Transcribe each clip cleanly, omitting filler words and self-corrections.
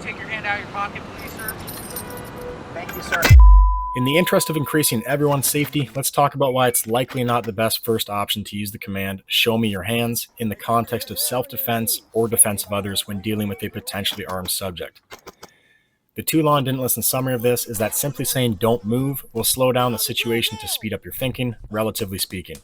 take your hand out of your pocket, please, sir? Thank you, sir. In the interest of increasing everyone's safety, let's talk about why it's likely not the best first option to use the command "show me your hands" in the context of self-defense or defense of others when dealing with a potentially armed subject. The too long didn't listen summary of this is that simply saying "don't move" will slow down the situation to speed up your thinking, relatively speaking.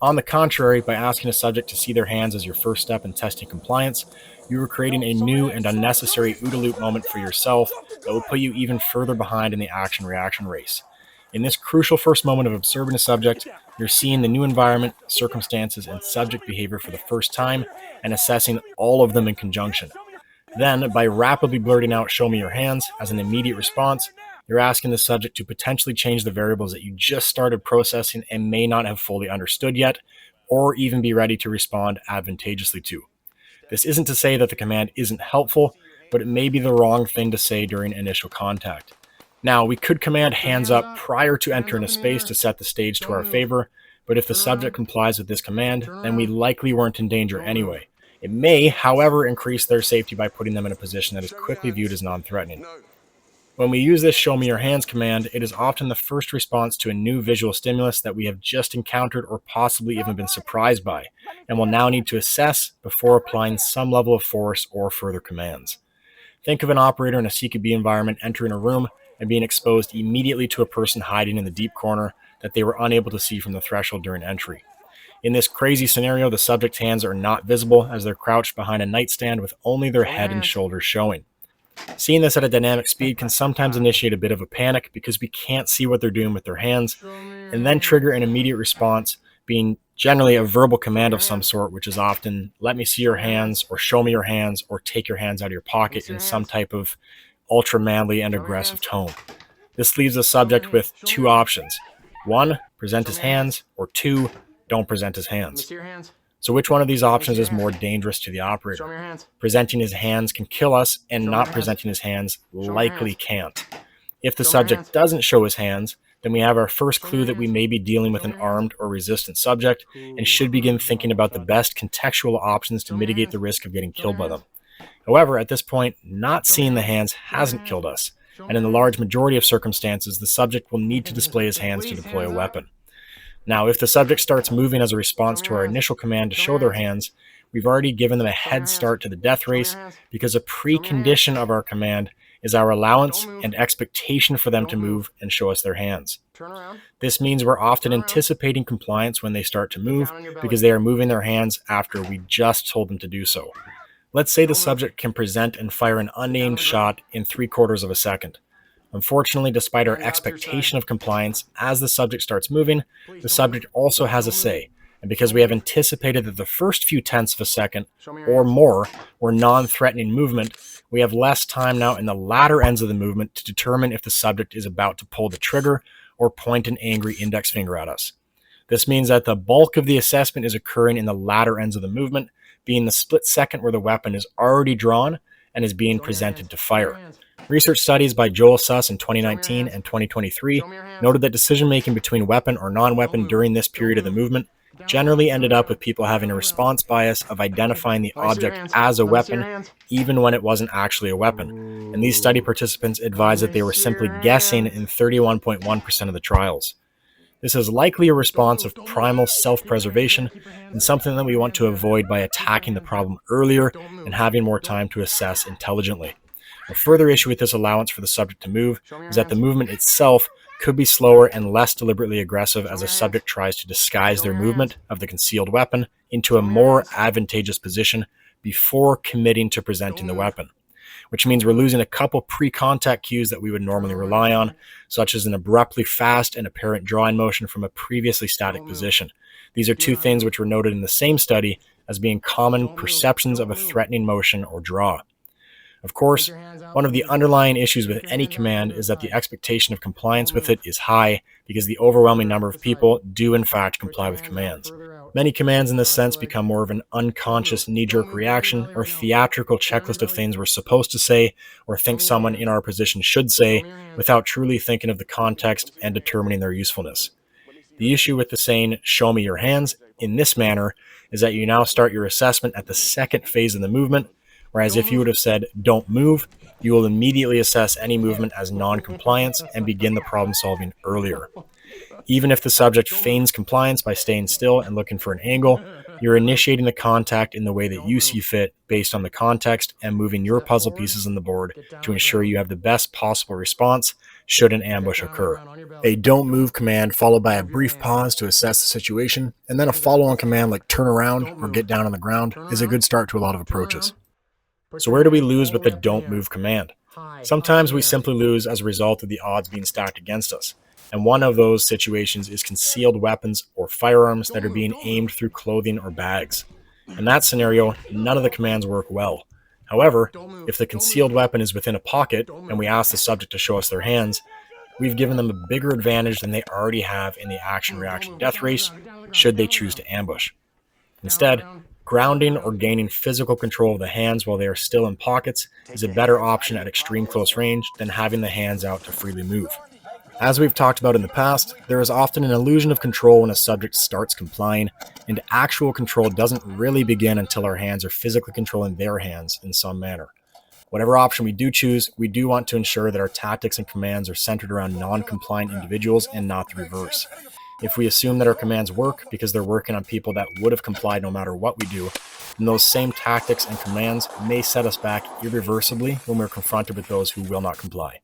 On the contrary, by asking a subject to see their hands as your first step in testing compliance, you are creating a new and unnecessary OODA loop moment for yourself that will put you even further behind in the action-reaction race. In this crucial first moment of observing a subject, you're seeing the new environment, circumstances, and subject behavior for the first time and assessing all of them in conjunction. Then, by rapidly blurting out "show me your hands" as an immediate response, you're asking the subject to potentially change the variables that you just started processing and may not have fully understood yet, or even be ready to respond advantageously to. This isn't to say that the command isn't helpful, but it may be the wrong thing to say during initial contact. Now, we could command "hands up" prior to entering a space to set the stage to our favor, but if the subject complies with this command, then we likely weren't in danger anyway. It may, however, increase their safety by putting them in a position that is quickly viewed as non-threatening. When we use this "show me your hands" command, it is often the first response to a new visual stimulus that we have just encountered or possibly even been surprised by, and will now need to assess before applying some level of force or further commands. Think of an operator in a CQB environment entering a room and being exposed immediately to a person hiding in the deep corner that they were unable to see from the threshold during entry. In this crazy scenario, the subject's hands are not visible as they're crouched behind a nightstand with only their head and shoulders showing. Seeing this at a dynamic speed can sometimes initiate a bit of a panic because we can't see what they're doing with their hands, and then trigger an immediate response, being generally a verbal command of some sort, which is often "let me see your hands," or "show me your hands," or "take your hands out of your pocket" in some type of ultra manly and aggressive tone. This leaves the subject with two options. 1, present his hands, or 2, don't present his hands. So which one of these options is more dangerous to the operator? Presenting his hands can kill us, and not presenting his hands likely can't. If the subject doesn't show his hands, then we have our first clue that we may be dealing with an armed or resistant subject and should begin thinking about the best contextual options to mitigate the risk of getting killed by them. However, at this point, not seeing the hands hasn't killed us, and in the large majority of circumstances, the subject will need to display his hands to deploy a weapon. Now, if the subject starts moving as a response to our initial command to show their hands, we've already given them a head start to the death race because a precondition of our command is our allowance and expectation for them to move and show us their hands. This means we're often anticipating compliance when they start to move because they are moving their hands after we just told them to do so. Let's say the subject can present and fire an unnamed shot in 3/4 of a second. Unfortunately, despite our expectation of compliance, as the subject starts moving, the subject also has a say. And because we have anticipated that the first few tenths of a second or more were non-threatening movement, we have less time now in the latter ends of the movement to determine if the subject is about to pull the trigger or point an angry index finger at us. This means that the bulk of the assessment is occurring in the latter ends of the movement, being the split second where the weapon is already drawn and is being presented to fire. Research studies by Joel Suss in 2019 and 2023 noted that decision-making between weapon or non-weapon during this period of the movement generally ended up with people having a response bias of identifying the object as a weapon, even when it wasn't actually a weapon. And these study participants advised that they were simply guessing in 31.1% of the trials. This is likely a response of primal self-preservation and something that we want to avoid by attacking the problem earlier and having more time to assess intelligently. A further issue with this allowance for the subject to move is that the movement itself could be slower and less deliberately aggressive as a subject tries to disguise their movement of the concealed weapon into a more advantageous position before committing to presenting the weapon, which means we're losing a couple pre-contact cues that we would normally rely on, such as an abruptly fast and apparent drawing motion from a previously static position. These are two things which were noted in the same study as being common perceptions of a threatening motion or draw. Of course, one of the underlying issues with any command is that the expectation of compliance with it is high because the overwhelming number of people do in fact comply with commands. Many commands in this sense become more of an unconscious knee-jerk reaction or theatrical checklist of things we're supposed to say or think someone in our position should say without truly thinking of the context and determining their usefulness. The issue with the saying, "show me your hands," in this manner is that you now start your assessment at the second phase of the movement, Whereas if you would have said, don't move, you will immediately assess any movement as non-compliance and begin the problem solving earlier. Even if the subject feigns compliance by staying still and looking for an angle, you're initiating the contact in the way that you see fit based on the context and moving your puzzle pieces on the board to ensure you have the best possible response should an ambush occur. A don't move command followed by a brief pause to assess the situation, and then a follow-on command like turn around or get down on the ground is a good start to a lot of approaches. So where do we lose with the don't move command? Sometimes we simply lose as a result of the odds being stacked against us. And one of those situations is concealed weapons or firearms that are being aimed through clothing or bags. In that scenario, none of the commands work well. However, if the concealed weapon is within a pocket and we ask the subject to show us their hands, we've given them a bigger advantage than they already have in the action-reaction death race, should they choose to ambush. Instead, grounding or gaining physical control of the hands while they are still in pockets is a better option at extreme close range than having the hands out to freely move. As we've talked about in the past, there is often an illusion of control when a subject starts complying, and actual control doesn't really begin until our hands are physically controlling their hands in some manner. Whatever option we do choose, we do want to ensure that our tactics and commands are centered around non-compliant individuals and not the reverse. If we assume that our commands work because they're working on people that would have complied no matter what we do, then those same tactics and commands may set us back irreversibly when we're confronted with those who will not comply.